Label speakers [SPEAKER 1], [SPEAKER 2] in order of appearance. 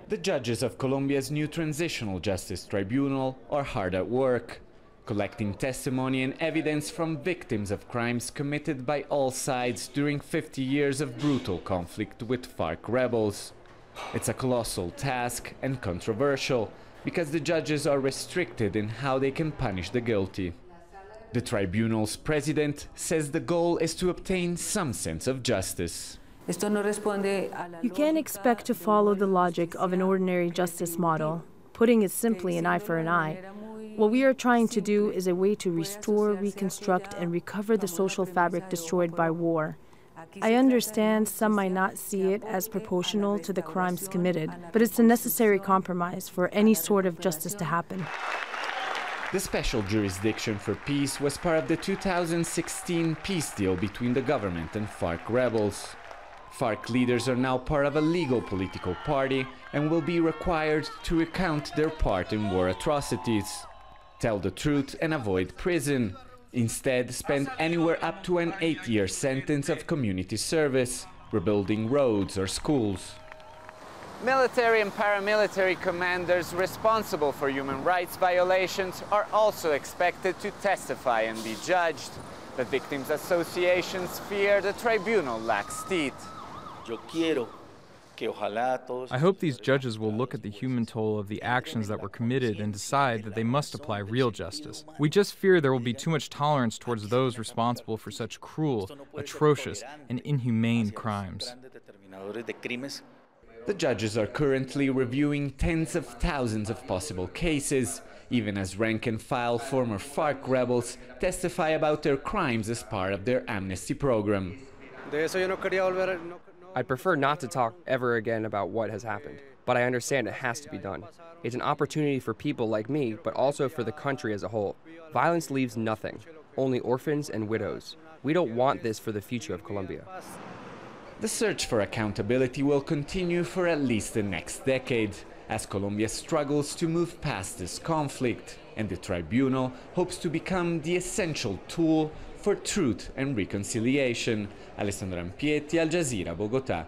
[SPEAKER 1] The judges of Colombia's new Transitional Justice Tribunal are hard at work, collecting testimony and evidence from victims of crimes committed by all sides during 50 years of brutal conflict with FARC rebels. It's a colossal task and controversial, because the judges are restricted in how they can punish the guilty. The tribunal's president says the goal is to obtain some sense of justice.
[SPEAKER 2] You can't expect to follow the logic of an ordinary justice model, putting it simply an eye for an eye. What we are trying to do is a way to restore, reconstruct, and recover the social fabric destroyed by war. I understand some might not see it as proportional to the crimes committed, but it's a necessary compromise for any sort of justice to happen.
[SPEAKER 1] The Special Jurisdiction for Peace was part of the 2016 peace deal between the government and FARC rebels. FARC leaders are now part of a legal political party and will be required to recount their part in war atrocities, tell the truth and avoid prison. Instead, spend anywhere up to an 8-year sentence of community service, rebuilding roads or schools. Military and paramilitary commanders responsible for human rights violations are also expected to testify and be judged. The victims' associations fear the tribunal lacks teeth.
[SPEAKER 3] I hope these judges will look at the human toll of the actions that were committed and decide that they must apply real justice. We just fear there will be too much tolerance towards those responsible for such cruel, atrocious, and inhumane crimes.
[SPEAKER 1] The judges are currently reviewing tens of thousands of possible cases, even as rank-and-file former FARC rebels testify about their crimes as part of their amnesty program.
[SPEAKER 4] I'd prefer not to talk ever again about what has happened, but I understand it has to be done. It's an opportunity for people like me, but also for the country as a whole. Violence leaves nothing, only orphans and widows. We don't want this for the future of Colombia.
[SPEAKER 1] The search for accountability will continue for at least the next decade, as Colombia struggles to move past this conflict, and the tribunal hopes to become the essential tool for truth and reconciliation. Alessandro Rampietti, Al Jazeera, Bogota.